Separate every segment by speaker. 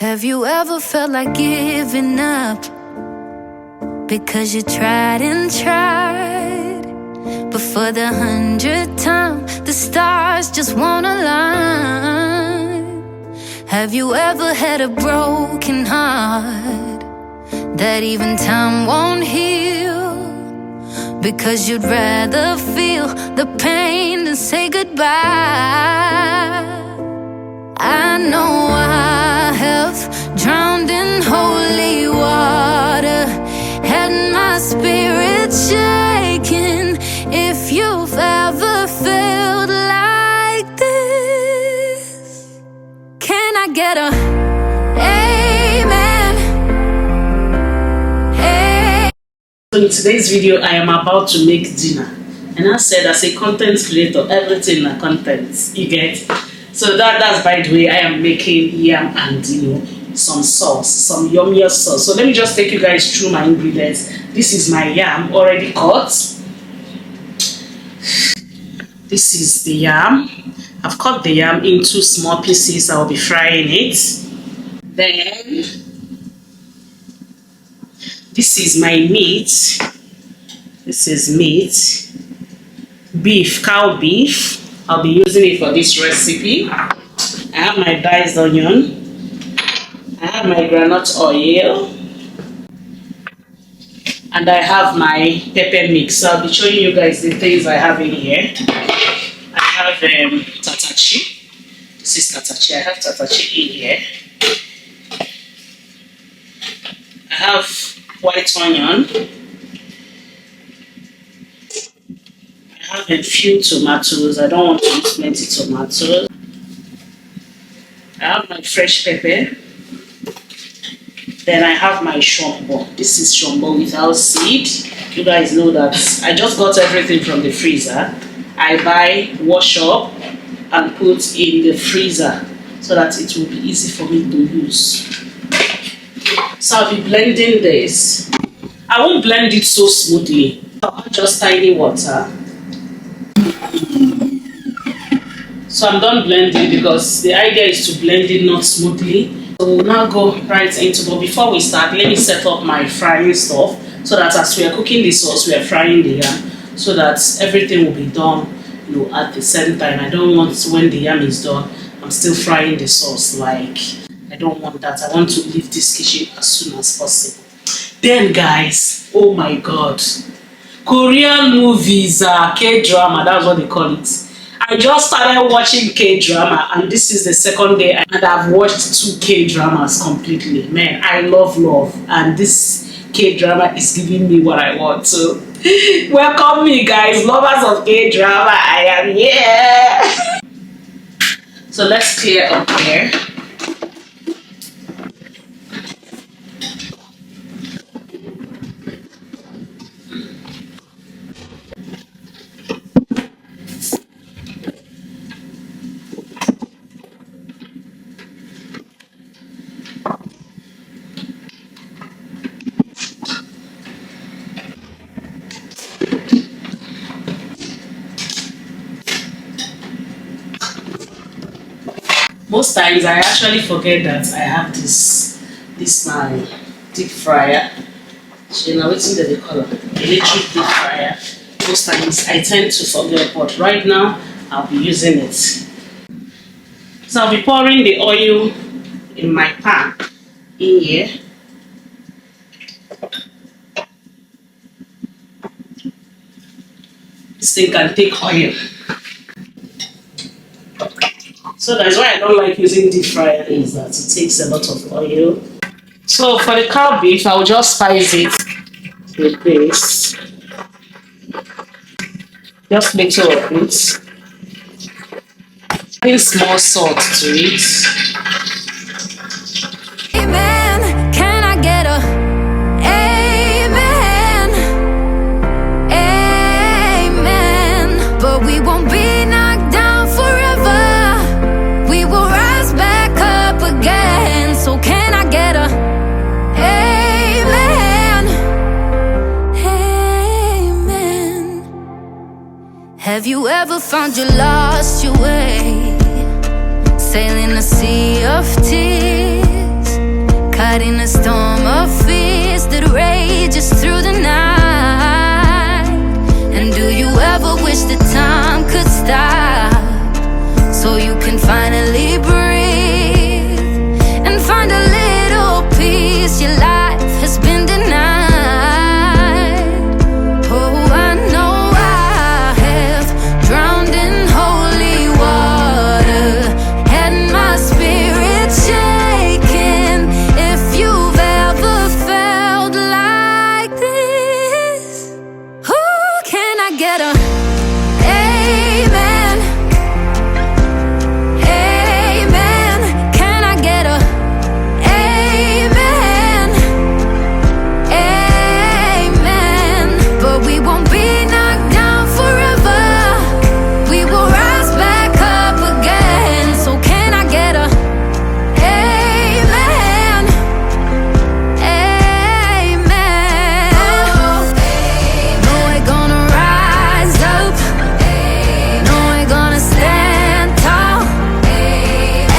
Speaker 1: Have you ever felt like giving up because you tried and tried, but for the 100th time the stars just won't align? Have you ever had a broken heart that even time won't heal, because you'd rather feel the pain than say goodbye? I know I have drowned in holy water, had my spirit shaken. If you've ever felt like this, can I get a amen?
Speaker 2: So in today's video, I am about to make dinner, and I said, as a content creator, everything is content. You get? So that's by the way, I am making yam and some sauce, some yummier sauce. So let me just take you guys through my ingredients. This is my yam already cut. This is the yam. I've cut the yam into small pieces. I'll be frying it. Then this is my meat. This is meat. Beef, cow beef. I'll be using it for this recipe. I have my diced onion. I have my groundnut oil. And I have my pepper mix. So I'll be showing you guys the things I have in here. I have tatachi. This is tatachi. I have tatachi in here. I have white onion. I have a few tomatoes. I don't want to use plenty tomatoes. I have my fresh pepper. Then I have my shombo. This is shombo without seed. You guys know that I just got everything from the freezer. I buy, wash up, and put in the freezer so that it will be easy for me to use. So I'll be blending this. I won't blend it so smoothly. I'll add just tiny water. So I'm done blending because the idea is to blend it not smoothly. So we'll now go right into, but before we start, let me set up my frying stuff so that as we are cooking the sauce, we are frying the yam, so that everything will be done, at the same time. I don't want, when the yam is done, I'm still frying the sauce. Like, I don't want that. I want to leave this kitchen as soon as possible. Then guys, oh my god, Korean movies are K-drama, that's what they call it. I just started watching K-drama, and this is the second day, and I've watched 2 K-dramas completely. Man, I love, and this K-drama is giving me what I want. So welcome me guys, lovers of K-drama, I am here. So let's clear up here. Most times I actually forget that I have this my deep fryer. So now what's in the color? Electric deep fryer. Most times I tend to forget, but right now I'll be using it. So I'll be pouring the oil in my pan in here. This thing can take oil. So that's why I don't like using deep fryer, is that it takes a lot of oil. So for the cow beef, I'll just spice it with this. Just little of it. Add small salt to it.
Speaker 1: Amen. Can I get a amen? Amen. But we won't be knocked down forever. We will rise back up again. So can I get a amen? Amen. Have you ever found you lost your way, sailing a sea of tears? caught in a storm of fears that rages through the night. And do you ever wish that time could stop, so you can finally breathe and find a little peace your life has been denied? Oh, I know I have drowned in holy water, had my spirit shaken. If you've ever felt like this, who can I get a amen? Amen. Can I get a amen? Amen. But we won't be knocked down forever, we will rise back up again. So can I get a amen? Amen. No, we're gonna rise up, no, we're gonna stand tall.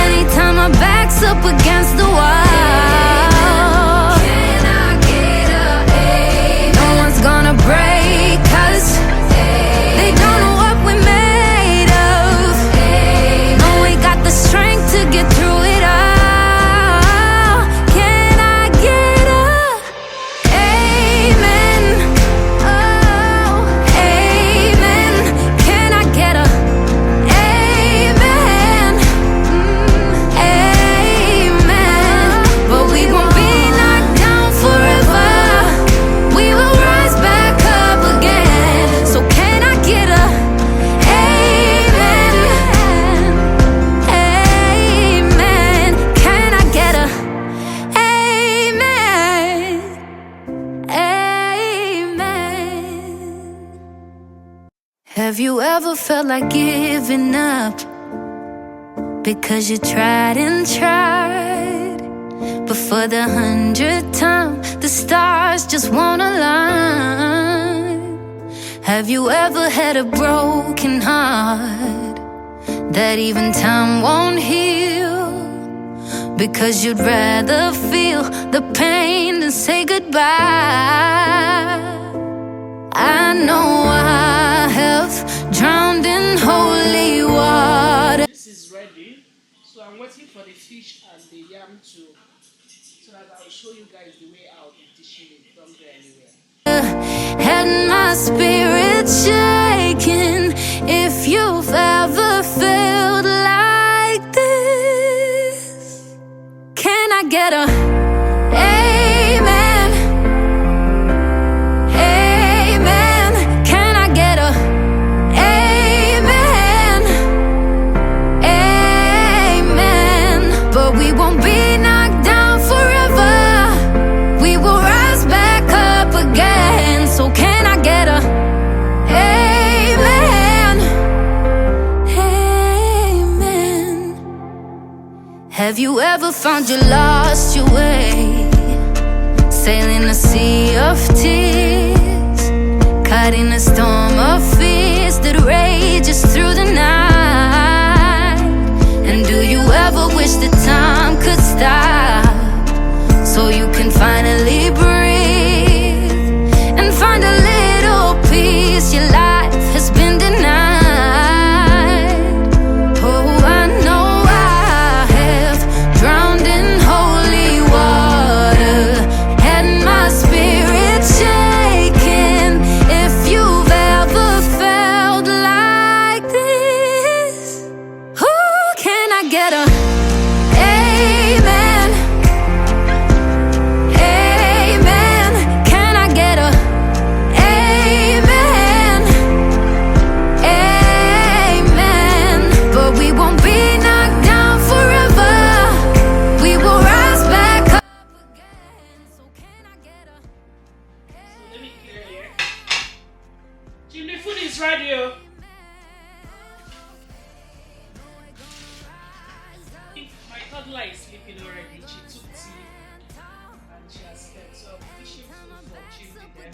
Speaker 1: Anytime my back's up against the wall, no one's gonna break us. They don't know what we're made of. No, we got the strength to get through it all. Can I get a amen? Oh, amen. Can I get a amen? Amen. But we won't be knocked down forever, we will rise back up again. So can I get a amen? Amen. Can I get a amen? Amen. Have you ever felt like giving up because you tried and tried, but for the 100th time the stars just won't align? Have you ever had a broken heart that even time won't heal, because you'd rather feel the pain than say goodbye? I know I have drowned in holy water.
Speaker 2: This is ready, so I'm waiting for the fish and the yam to, so that I'll show you guys the way I'll be dishing it. Don't go anywhere.
Speaker 1: Had my spirit shaken. If you've ever felt like this, can I get a amen? Amen. Can I get a amen? Amen. But we won't be knocked down forever, we will rise back up again. So can I get a amen? Amen. Have you ever found you lost your way, sailing a sea of tears, caught in a storm of fears that rages through the night? And do you ever wish that time could stop, so you can finally breathe and find a little peace your life has been denied? Oh, I know I have drowned in holy water, had my spirit shaken. If you've ever felt like this, who can I get a amen? Amen. Can I get a amen? Amen. But we won't be knocked down forever, we will rise back up again. So can I get a
Speaker 2: So let me clear here. Jim, the food is ready. Oh. My toddler is sleeping already. She took tea and she has slept. So I'm fishing food for Chimney there.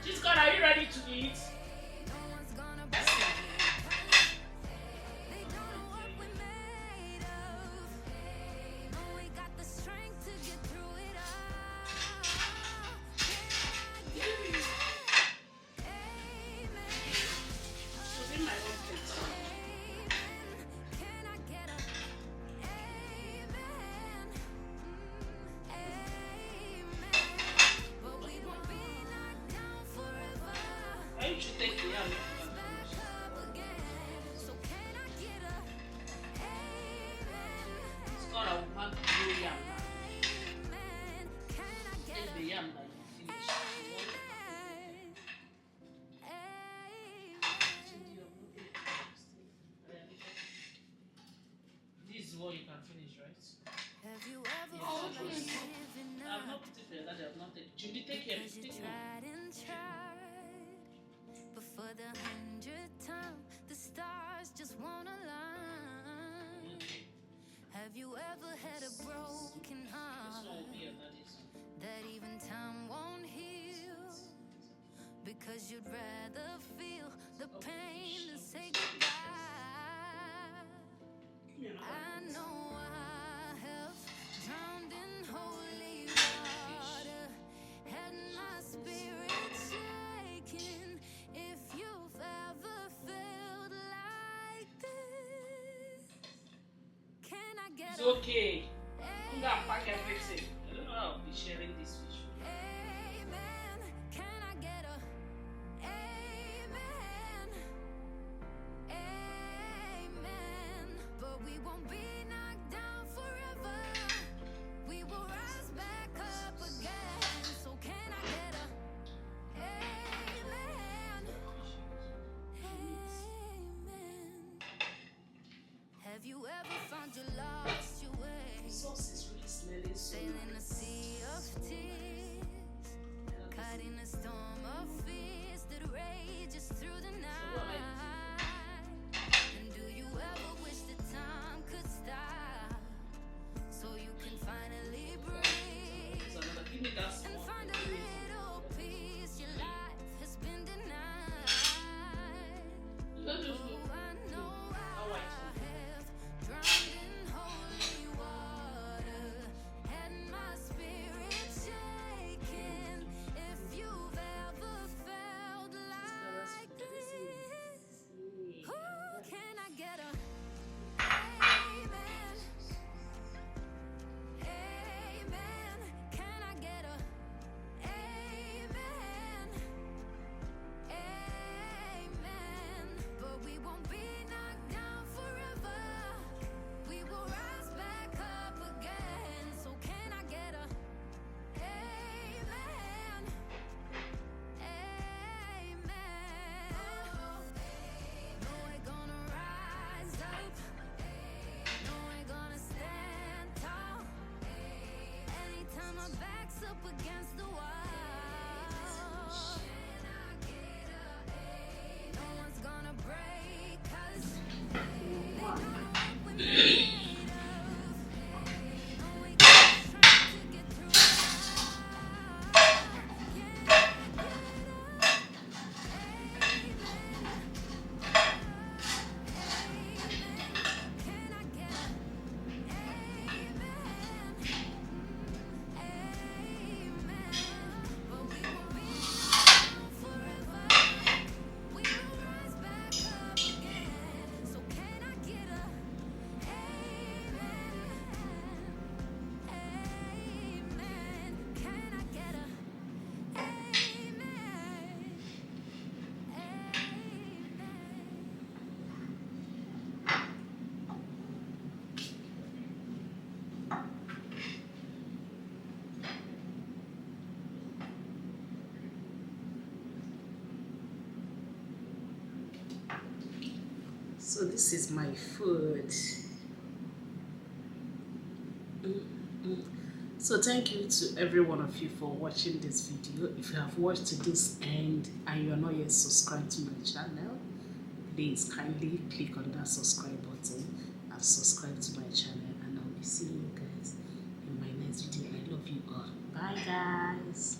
Speaker 2: She's gone. Are you ready to eat? all you can finish, right?
Speaker 1: Have you ever
Speaker 2: Yeah,
Speaker 1: felt like giving
Speaker 2: I've
Speaker 1: up
Speaker 2: not put it for your daddy, I've not taken. Judy, take care.
Speaker 1: because you
Speaker 2: Take
Speaker 1: tried and tried, but for the 100th time, the stars just won't align. Have you ever had a broken
Speaker 2: This
Speaker 1: heart
Speaker 2: one will be your daddy's one.
Speaker 1: that even time won't heal? Because you'd rather feel the pain than say goodbye.
Speaker 2: Give me another
Speaker 1: I
Speaker 2: one.
Speaker 1: know I have drowned in holy water, had my spirit shaken. If you've ever felt like this, can I get
Speaker 2: It's okay. I'm gonna pack everything. I don't know how I'll be sharing this fish with you.
Speaker 1: amen? Can I get a amen? Amen. But we won't be knocked down forever. We will rise back up again. So can I get a amen? Amen. Have you ever found you lost your way,
Speaker 2: The sauce is really smelling so
Speaker 1: sailing a
Speaker 2: nice.
Speaker 1: sea of tears, caught in a storm of fears that rages through the night? And do you ever wish that time could stop so you can finally breathe
Speaker 2: There's another. Give me that
Speaker 1: and
Speaker 2: small.
Speaker 1: find a little peace your life has been denied?
Speaker 2: Don't just
Speaker 1: Oh,
Speaker 2: look.
Speaker 1: I know I
Speaker 2: white
Speaker 1: have drowned in holy water, had my spirit shaken. If you've ever felt like this, who can I get a amen? Amen. Can I get a amen? Amen. But we won't be knocked down forever. We will rise back up again. So can I get a amen? Amen. No, we're gonna rise up. No, we're gonna stand tall. Anytime our back's up against the wall, no one's gonna break us. They don't know what we're made of. No, we got strength to get through life. Can I get a amen? Amen. But we won't be down forever. We will rise back up again. So can I get a amen? Amen. Can I get a amen?
Speaker 2: So this is my food. So thank you to every one of you for watching this video. If you have watched to this end and you are not yet subscribed to my channel, please kindly click on that subscribe button and subscribe to my channel, and I'll be seeing you guys in my next video. I love you all. Bye guys.